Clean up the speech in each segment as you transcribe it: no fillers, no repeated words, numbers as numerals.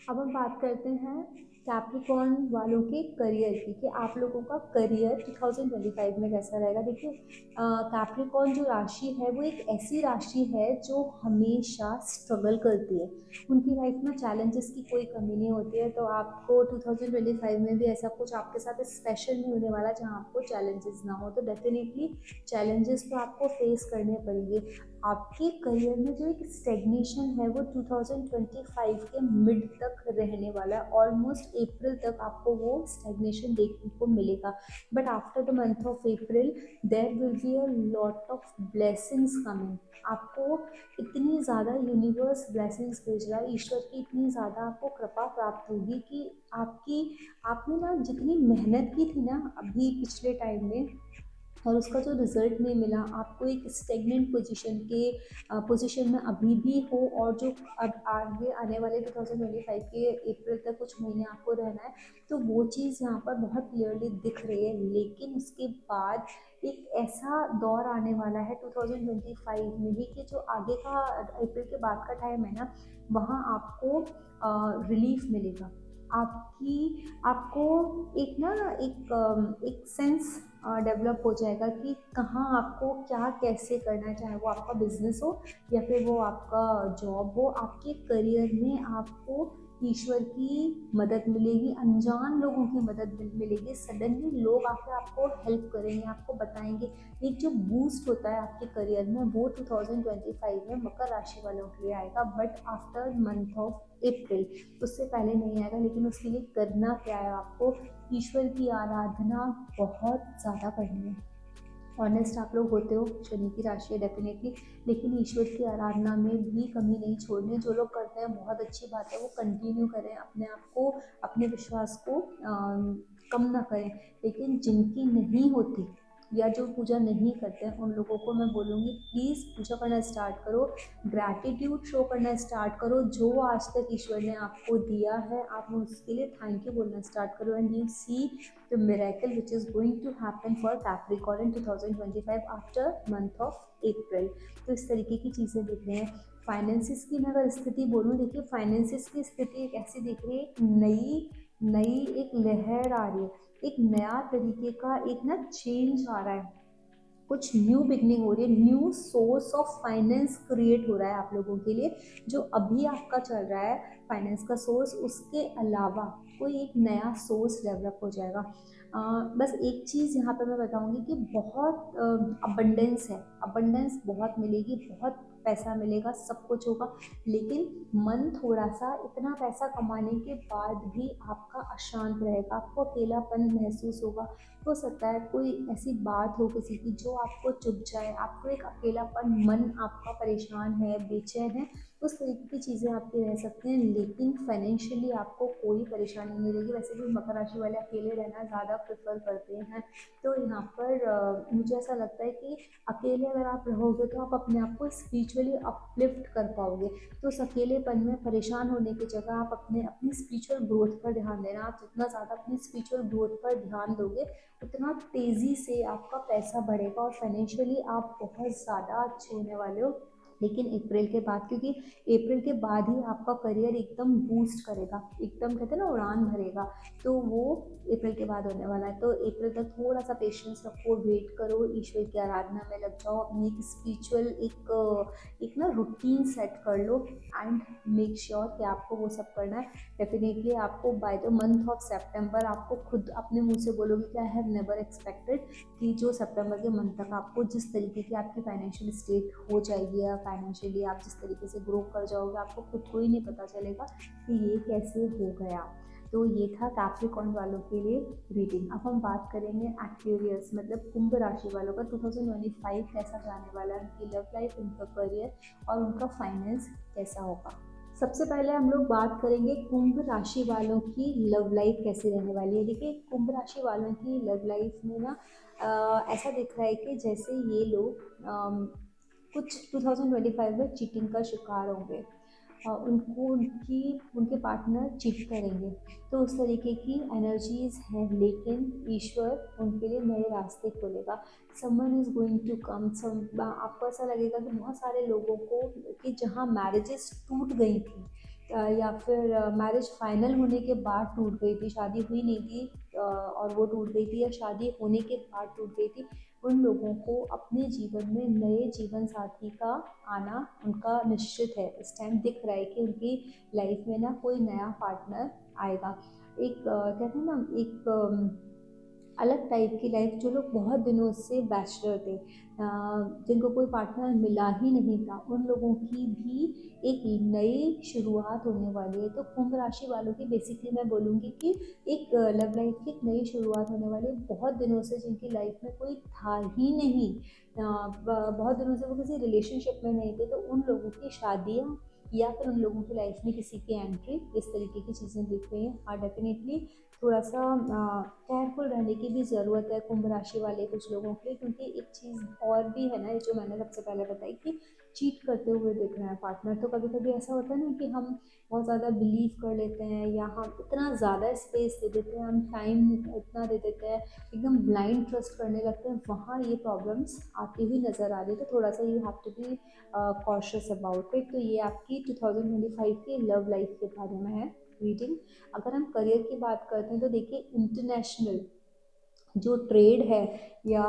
अब हम बात करते हैं कैप्रिकॉर्न वालों के करियर की, कि आप लोगों का करियर 2025 में कैसा रहेगा। देखिए, कैप्रिकॉर्न जो राशि है वो एक ऐसी राशि है जो हमेशा स्ट्रगल करती है। उनकी लाइफ में चैलेंजेस की कोई कमी नहीं होती है। तो आपको 2025 में भी ऐसा कुछ आपके साथ स्पेशल नहीं होने वाला जहाँ आपको चैलेंजेस ना हो। तो डेफिनेटली चैलेंजेस तो आपको फेस करने पड़ेंगे। आपके करियर में जो एक स्टेग्नेशन है वो 2025 के मिड तक रहने वाला है। ऑलमोस्ट अप्रैल तक आपको वो स्टेग्नेशन देखने को मिलेगा। But after the month of April there will be a lot of blessings coming. आपको इतनी ज़्यादा यूनिवर्स ब्लेसिंग्स भेज रहा है, ईश्वर की इतनी ज़्यादा आपको कृपा प्राप्त होगी कि आपने ना जितनी मेहनत की थी ना अभी पिछले टाइम में, और उसका जो रिजल्ट नहीं मिला, आपको एक स्टेगनेंट पोजीशन में अभी भी हो, और जो अब आगे आने वाले 2025 के अप्रैल तक कुछ महीने आपको रहना है, तो वो चीज़ यहाँ पर बहुत क्लियरली दिख रही है। लेकिन उसके बाद एक ऐसा दौर आने वाला है 2025 में ही, कि जो आगे का अप्रैल के बाद का टाइम है ना, वहाँ आपको रिलीफ मिलेगा। आपकी आपको एक ना एक सेंस डेवलप हो जाएगा कि कहाँ आपको क्या कैसे करना है। चाहे वो आपका बिजनेस हो या फिर वो आपका जॉब हो, आपके करियर में आपको ईश्वर की मदद मिलेगी, अनजान लोगों की मदद मिलेगी। सडनली लोग आके आपको हेल्प करेंगे, आपको बताएंगे। एक जो बूस्ट होता है आपके करियर में वो 2025 में मकर राशि वालों के लिए आएगा, बट आफ्टर मंथ ऑफ अप्रैल, उससे पहले नहीं आएगा। लेकिन उसके लिए करना क्या है, आपको ईश्वर की आराधना बहुत ज़्यादा करनी है। ऑनेस्ट आप लोग होते हो, शनि की राशि है डेफिनेटली, लेकिन ईश्वर की आराधना में भी कमी नहीं छोड़नी। जो लोग करते हैं बहुत अच्छी बात है, वो कंटिन्यू करें, अपने आप को, अपने विश्वास को कम ना करें। लेकिन जिनकी नहीं होती या जो पूजा नहीं करते हैं, उन लोगों को मैं बोलूँगी प्लीज़ पूजा करना स्टार्ट करो, ग्रैटिट्यूड शो करना स्टार्ट करो। जो आज तक ईश्वर ने आपको दिया है, आप उसके लिए थैंक यू बोलना स्टार्ट करो, and you see the miracle which is going to happen for Capricorn in 2025 after month of April। तो इस तरीके की चीज़ें दिख रही हैं। फाइनेंसिस की मैं अगर स्थिति बोलूँ, देखिए फाइनेंसिस की स्थिति एक ऐसी दिख रही है, एक नई नई एक लहर आ रही है, एक नया तरीके का एक ना चेंज आ रहा है, कुछ न्यू बिगनिंग हो रही है, new source of finance create हो रहा है आप लोगों के लिए। जो अभी आपका चल रहा है फाइनेंस का सोर्स, उसके अलावा कोई एक नया सोर्स डेवलप हो जाएगा। बस एक चीज़ यहाँ पे मैं बताऊँगी कि बहुत अबंडेंस है, अबंडेंस बहुत मिलेगी, बहुत पैसा मिलेगा, सब कुछ होगा। लेकिन मन थोड़ा सा, इतना पैसा कमाने के बाद भी आपका अशांत रहेगा, आपको अकेलापन महसूस होगा। हो सकता है कोई ऐसी बात हो किसी की जो आपको चुभ जाए, आपको एक अकेलापन, मन आपका परेशान है, बेचैन है, उस तरीके की चीज़ें आपकी रह सकती हैं। लेकिन फाइनेंशियली आपको कोई परेशानी नहीं रहेगी। वैसे भी मकर राशि वाले अकेले रहना ज़्यादा प्रेफर करते हैं। तो यहाँ पर मुझे ऐसा लगता है कि अकेले अगर आप रहोगे तो आप अपने आप को स्पिरिचुअली अपलिफ्ट कर पाओगे। तो उस अकेलेपन में परेशान होने की जगह आप अपनी स्पिरिचुअल ग्रोथ पर ध्यान देना। आप जितना ज़्यादा अपनी स्पिरिचुअल ग्रोथ पर ध्यान दोगे, उतना तेज़ी से आपका पैसा बढ़ेगा और फाइनेंशियली आप बहुत ज़्यादा अच्छे होने वाले हो। लेकिन अप्रैल के बाद, क्योंकि अप्रैल के बाद ही आपका करियर एकदम बूस्ट करेगा, एकदम कहते हैं ना उड़ान भरेगा, तो वो अप्रैल के बाद होने वाला है। तो अप्रैल तक थोड़ा सा पेशेंस रखो, वेट करो, ईश्वर की आराधना में लग जाओ, अपनी एक स्पिरिचुअल एक ना रूटीन सेट कर लो, एंड मेक श्योर कि आपको वो सब करना है। डेफिनेटली आपको by the month of September आपको खुद अपने मुंह से बोलोगे कि आई हैव नेवर एक्सपेक्टेड कि जो सितंबर के मंथ तक आपको जिस तरीके की आपकी फाइनेंशियल स्टेट हो जाएगी, या फाइनेंशियली आप जिस तरीके से ग्रो कर जाओगे, आपको खुद को ही नहीं पता चलेगा कि ये कैसे हो गया। तो ये था कैप्रिकॉर्न वालों के लिए रीडिंग। अब हम बात करेंगे एक्वेरियस मतलब कुंभ राशि वालों का 2025 कैसा जाने वाला है, उनकी लव लाइफ, उनका करियर और उनका फाइनेंस कैसा होगा। सबसे पहले हम लोग बात करेंगे कुंभ राशि वालों की लव लाइफ कैसी रहने वाली है। देखिए कुंभ राशि वालों की लव लाइफ में ना ऐसा दिख रहा है कि जैसे ये लोग कुछ 2025 में चीटिंग का शिकार होंगे, उनको उनके पार्टनर चीट करेंगे, तो उस तरीके की एनर्जीज हैं। लेकिन ईश्वर उनके लिए नए रास्ते खोलेगा। Someone is going to come. आपको ऐसा लगेगा कि बहुत सारे लोगों को, कि जहाँ मैरिजेस टूट गई थी, या फिर मैरिज फाइनल होने के बाद टूट गई थी, शादी हुई नहीं थी और वो टूट गई थी, या शादी होने के बाद टूट गई थी, उन लोगों को अपने जीवन में नए जीवन साथी का आना उनका निश्चित है। इस टाइम दिख रहा है कि उनकी लाइफ में ना कोई नया पार्टनर आएगा। एक कहते हैं ना, एक अलग टाइप की लाइफ, जो लोग बहुत दिनों से बैचलर थे, जिनको कोई पार्टनर मिला ही नहीं था, उन लोगों की भी एक नई शुरुआत होने वाली है। तो कुंभ राशि वालों की बेसिकली मैं बोलूँगी कि एक लव लाइफ की एक नई शुरुआत होने वाली है। बहुत दिनों से जिनकी लाइफ में कोई था ही नहीं, बहुत दिनों से वो किसी रिलेशनशिप में नहीं थे, तो उन लोगों की शादियाँ या फिर उन लोगों की लाइफ में किसी की एंट्री, इस तरीके की चीज़ें दिख रही हैं। हाँ, डेफिनेटली थोड़ा सा केयरफुल रहने की भी ज़रूरत है कुंभ राशि वाले कुछ लोगों के लिए, क्योंकि एक चीज़ और भी है ना, ये जो मैंने सबसे पहले बताई कि चीट करते हुए दिख रहे हैं पार्टनर। तो कभी कभी ऐसा होता है ना कि हम बहुत ज़्यादा बिलीव कर लेते हैं, या हम इतना ज़्यादा स्पेस दे देते हैं, हम टाइम इतना दे देते हैं, एकदम ब्लाइंड ट्रस्ट करने लगते हैं, वहाँ ये प्रॉब्लम्स आती हुई नज़र आ रही है। तो थोड़ा सा you have to be cautious about it. तो ये आपकी 2025 की लव लाइफ के बारे में है रीडिंग। अगर हम करियर की बात करते हैं तो देखिए, इंटरनेशनल जो ट्रेड है या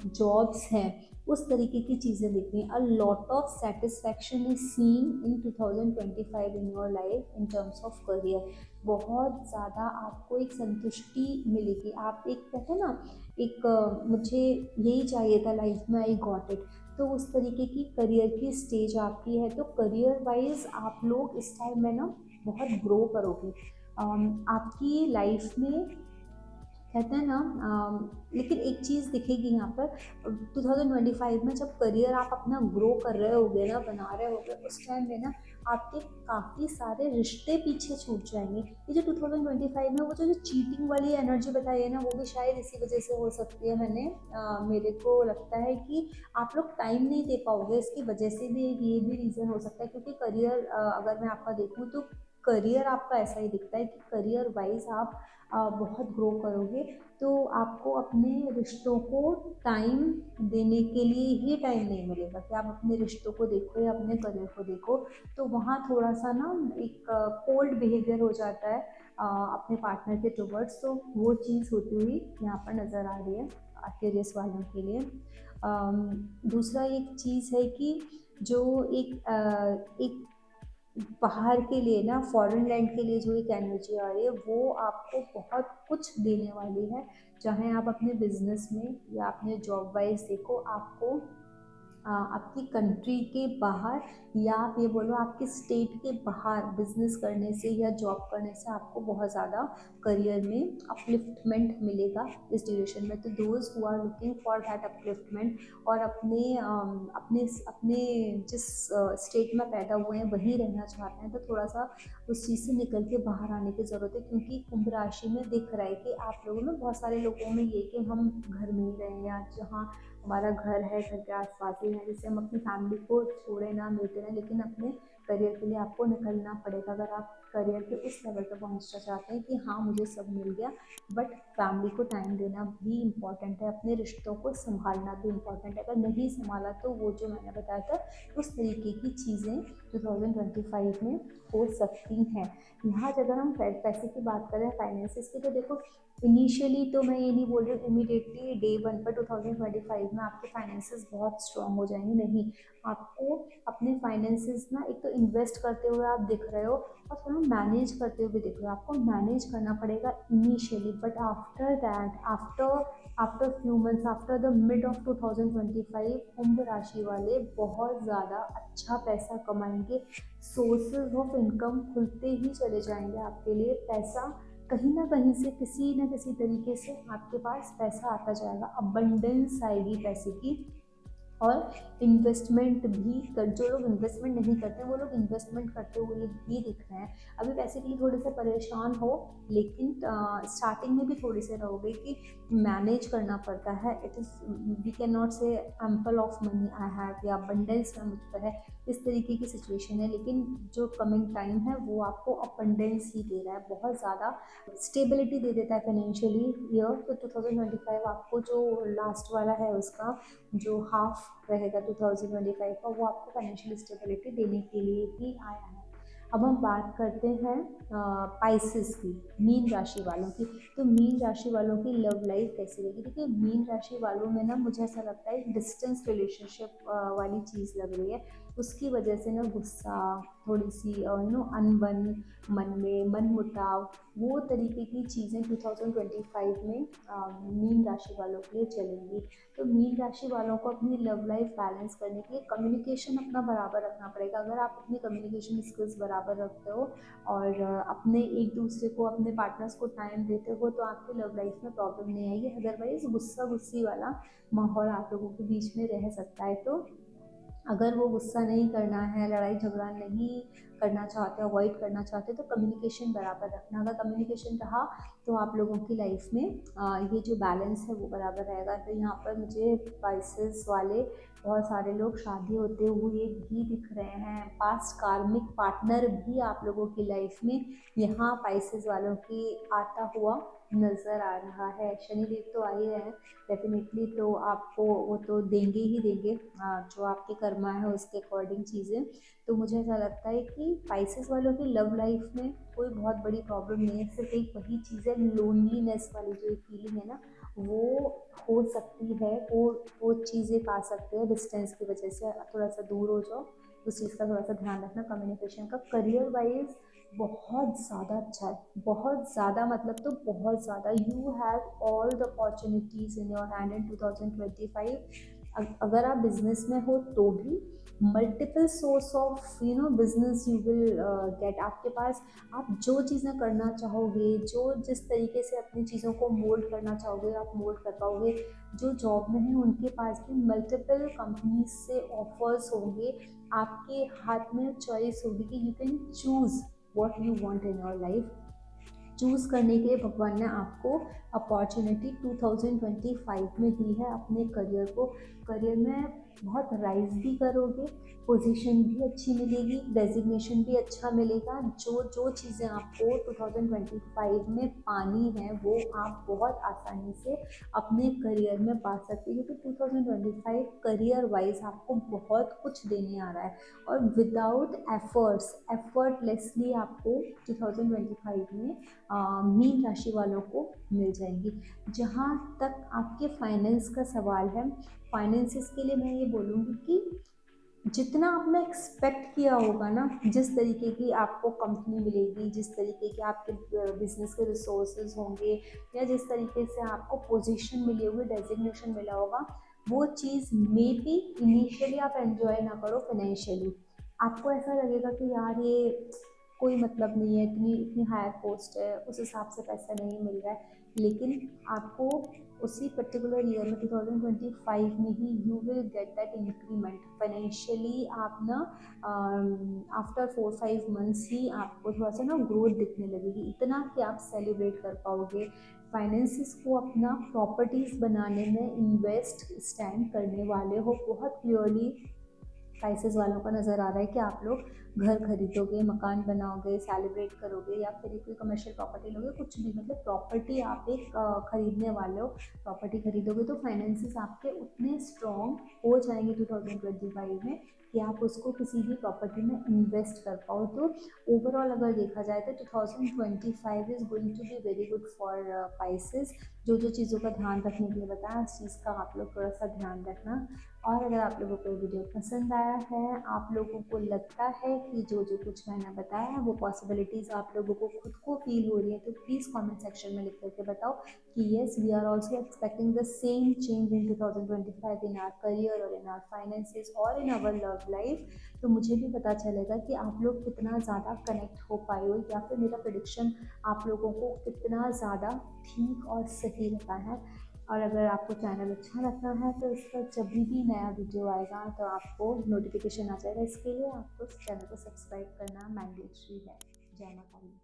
जॉब्स हैं, उस तरीके की चीज़ें दिख रही हैं। अ lot of satisfaction is seen in 2025 in your life in terms of career. बहुत ज़्यादा आपको एक संतुष्टि मिलेगी। आप एक कहते हैं ना, एक मुझे यही चाहिए था लाइफ में, आई गॉट इट। तो उस तरीके की करियर की स्टेज आपकी है। तो करियर वाइज आप लोग इस टाइम में ना बहुत ग्रो करोगे। आपकी लाइफ में कहते हैं ना, लेकिन एक चीज़ दिखेगी यहाँ पर 2025 में, जब करियर आप अपना ग्रो कर रहे होगे ना, बना रहे होगे, उस टाइम में ना आपके काफ़ी सारे रिश्ते पीछे छूट जाएंगे। ये जो 2025 में वो जो चीटिंग वाली एनर्जी बताई है ना, वो भी शायद इसी वजह से हो सकती है। मेरे को लगता है कि आप लोग टाइम नहीं दे पाओगे, इसकी वजह से भी ये भी रीज़न हो सकता है। क्योंकि करियर, अगर मैं आपका देखूँ तो करियर आपका ऐसा ही दिखता है कि करियर वाइज आप बहुत ग्रो करोगे। तो आपको अपने रिश्तों को टाइम देने के लिए ही टाइम नहीं मिलेगा कि आप अपने रिश्तों को देखो या अपने करियर को देखो। तो वहाँ थोड़ा सा ना एक कोल्ड बिहेवियर हो जाता है अपने पार्टनर के टुवर्ड्स। तो वो चीज़ होती हुई यहाँ पर नज़र आ रही है एक्वेरियस वालों के लिए। दूसरा एक चीज़ है कि जो एक बाहर के लिए ना, फॉरेन लैंड के लिए जो एक एनर्जी आ रही है, वो आपको बहुत कुछ देने वाली है। चाहे आप अपने बिजनेस में या अपने जॉब वाइज देखो, आपको आपकी कंट्री के बाहर, या आप ये बोलो आपके स्टेट के बाहर बिजनेस करने से या जॉब करने से आपको बहुत ज़्यादा करियर में अपलिफ्टमेंट मिलेगा इस ड्यूरेशन में। तो those who are looking for that upliftment और अपने अपने जिस स्टेट में पैदा हुए हैं वहीं रहना चाहते हैं, तो थोड़ा सा उस चीज़ से निकल के बाहर आने की ज़रूरत है। क्योंकि कुंभ राशि में दिख रहा है कि आप लोगों में, बहुत सारे लोगों में ये कि हम घर में ही रहें, या जहाँ हमारा घर है, घर के आसपास ही है, जिससे हम अपनी फैमिली को छोड़े ना, मिलते रहें। लेकिन अपने करियर के लिए आपको निकलना पड़ेगा। अगर आप करियर के उस लेवल पर पहुंचना चाहते हैं कि हाँ मुझे सब मिल गया, बट फैमिली को टाइम देना भी इम्पॉर्टेंट है, अपने रिश्तों को संभालना भी इम्पॉर्टेंट है। अगर नहीं संभाला तो वो जो मैंने बताया था, उस तरीके की चीज़ें 2025 में हो सकती हैं। यहाँ अगर हम पैसे की बात करें, फाइनेंसिस की, तो देखो इनिशियली तो मैं ये नहीं बोल रही हूँ इमीडिएटली डे वन पर 2025 में आपके फाइनेंसेस बहुत स्ट्रांग हो जाएंगे, नहीं। आपको अपने फाइनेंसेस ना, एक तो इन्वेस्ट करते हुए आप दिख रहे हो और थोड़ा मैनेज करते हुए दिख रहे हो। आपको मैनेज करना पड़ेगा initially, but after that, after few months, after the mid of 2025, कुंभ राशि वाले बहुत ज़्यादा अच्छा पैसा कमाएंगे। सोर्सेज ऑफ इनकम खुलते ही चले जाएंगे आपके लिए। पैसा कहीं ना कहीं से, किसी न किसी तरीके से आपके पास पैसा आता जाएगा, अबंडेंस आएगी पैसे की। और इन्वेस्टमेंट भी कर, जो लोग इन्वेस्टमेंट नहीं करते वो लोग इन्वेस्टमेंट करते हुए भी दिख रहे हैं। अभी पैसे के लिए थोड़े से परेशान हो, लेकिन स्टार्टिंग में भी थोड़ी से रहोगे कि मैनेज करना पड़ता है। It is, we can not say ample of money I have, या अबंडेंस में मुझ पर है, इस तरीके की सिचुएशन है। लेकिन जो कमिंग टाइम है वो आपको अबंडेंस ही दे रहा है, बहुत ज़्यादा स्टेबिलिटी दे देता है फाइनेंशियली ईयर। तो 2025 आपको जो लास्ट वाला है उसका जो हाफ रहेगा 2025 का, वो आपको फाइनेंशियल स्टेबिलिटी देने के लिए ही आया है। अब हम बात करते हैं पाइसेस की, मीन राशि वालों की। तो मीन राशि वालों की लव लाइफ कैसी रहेगी? देखिए मीन राशि वालों में ना मुझे ऐसा लगता है डिस्टेंस रिलेशनशिप वाली चीज़ लग रही है। उसकी वजह से ना गुस्सा, थोड़ी सी अनबन मन में, मनमुटाव, वो तरीके की चीज़ें 2025 में मीन राशि वालों के लिए चलेंगी। तो मीन राशि वालों को अपनी लव लाइफ बैलेंस करने के लिए कम्युनिकेशन अपना बराबर रखना पड़ेगा। अगर आप अपनी कम्युनिकेशन स्किल्स बराबर रखते हो और अपने एक दूसरे को, अपने पार्टनर्स को टाइम देते हो, तो आपकी लव लाइफ में प्रॉब्लम नहीं आएगी। अदरवाइज गुस्सा गुस्सी वाला माहौल आप लोगों के बीच में रह सकता है। तो अगर वो गुस्सा नहीं करना है, लड़ाई झगड़ा नहीं करना चाहते, अवॉइड करना चाहते, तो कम्युनिकेशन बराबर रखना। अगर कम्युनिकेशन रहा तो आप लोगों की लाइफ में ये जो बैलेंस है वो बराबर रहेगा। तो यहाँ पर मुझे स्पाइसेस वाले बहुत सारे लोग शादी होते हुए भी दिख रहे हैं। पास्ट कार्मिक पार्टनर भी आप लोगों की लाइफ में यहाँ स्पाइसेस वालों की आता हुआ नज़र आ रहा है। शनिदेव तो आ ही रहे हैं डेफिनेटली, तो आपको वो तो देंगे ही देंगे जो आपके कर्मा है उसके अकॉर्डिंग चीज़ें। तो मुझे ऐसा लगता है कि स्पाइसेस वालों की लव लाइफ में कोई बहुत बड़ी प्रॉब्लम नहीं है। सिर्फ एक वही चीज़ है, लोनलीनेस वाली जो एक फीलिंग है ना, वो हो सकती है, वो चीज़ एक आ सकती है डिस्टेंस की वजह से। थोड़ा सा दूर हो जाओ, उस चीज़ का थोड़ा सा ध्यान रखना। कम्युनिकेशन का करियर वाइज बहुत ज़्यादा अच्छा है, बहुत ज़्यादा, मतलब तो बहुत ज़्यादा। You have all the opportunities in your hand in 2025। अगर आप बिजनेस में हो तो भी multiple source of business you will gate. आपके पास आप जो चीज़ें करना चाहोगे, जो जिस तरीके से अपनी चीज़ों को मोल्ड करना चाहोगे आप मोल्ड कर पाओगे। जो जॉब में है उनके पास भी मल्टीपल कंपनीज से ऑफर्स होंगे। आपके हाथ में चॉइस होगी कि you can choose what you want in your life। Choose करने के लिए भगवान ने आपको अपॉर्चुनिटी 2025 में दी है अपने करियर को। करियर में बहुत राइज भी करोगे, पोजीशन भी अच्छी मिलेगी, डेजिग्नेशन भी अच्छा मिलेगा। जो जो चीज़ें आपको 2025 में पानी है वो आप बहुत आसानी से अपने करियर में पा सकते हो, क्योंकि 2025 करियर वाइज आपको बहुत कुछ देने आ रहा है। और विदाउट एफर्ट्स, एफर्टलेसली आपको 2025 में मीन राशि वालों को मिल जाएंगी। जहाँ तक आपके फाइनेंस का सवाल है, फाइनेंसिस के लिए मैं ये बोलूँगी कि जितना आपने एक्सपेक्ट किया होगा ना, जिस तरीके की आपको कंपनी मिलेगी, जिस तरीके के आपके बिजनेस के रिसोर्सेज होंगे, या जिस तरीके से आपको पोजीशन मिली होगी, डेजिग्नेशन मिला होगा, वो चीज़ मे बी इनिशियली आप एंजॉय ना करो फाइनेंशियली। आपको ऐसा लगेगा कि यार ये कोई मतलब नहीं है, इतनी इतनी हायर पोस्ट है, उस हिसाब से पैसा नहीं मिल रहा है। लेकिन आपको उसी पर्टिकुलर ईयर में 2025 में ही you will get that increment financially. आप ना आफ्टर 4-5 मंथ्स ही आपको थोड़ा सा ना ग्रोथ दिखने लगेगी, इतना कि आप सेलिब्रेट कर पाओगे। फाइनेंसिस को अपना प्रॉपर्टीज़ बनाने में इन्वेस्ट स्टैंड करने वाले हो। बहुत क्लियरली स्पाइसेस वालों का नज़र आ रहा है कि आप लोग घर खरीदोगे, मकान बनाओगे, सेलिब्रेट करोगे, या फिर कोई कमर्शियल प्रॉपर्टी लोगे, कुछ भी, मतलब प्रॉपर्टी आप एक खरीदने वाले हो, प्रॉपर्टी खरीदोगे। तो फाइनेंसेस आपके उतने स्ट्रॉन्ग हो जाएंगे 2025 में कि आप उसको किसी भी प्रॉपर्टी में इन्वेस्ट कर पाओ। तो ओवरऑल अगर देखा जाए तो 2025 is going to be very good for spices. जो जो चीज़ों का ध्यान रखने के लिए बताया, उस चीज़ का आप लोग थोड़ा सा ध्यान रखना। और अगर आप लोगों को ये वीडियो पसंद आया है, आप लोगों को लगता है कि जो जो कुछ मैंने बताया है वो पॉसिबिलिटीज़ आप लोगों को खुद को फील हो रही है, तो प्लीज़ कमेंट सेक्शन में लिख करके बताओ कि yes we are also expecting the same change in 2025 in our career और इन आवर फाइनेंसेस और इन आवर लव लाइफ। तो मुझे भी पता चलेगा कि आप लोग कितना ज़्यादा कनेक्ट हो पाए हो, या फिर मेरा प्रेडिक्शन आप लोगों को कितना ज़्यादा ठीक और सही लगा है। और अगर आपको चैनल अच्छा लगता है तो इस पर जब भी नया वीडियो आएगा तो आपको नोटिफिकेशन आ जाएगा। इसके लिए आपको चैनल को सब्सक्राइब करना मैंडेटरी है। जय माता दी।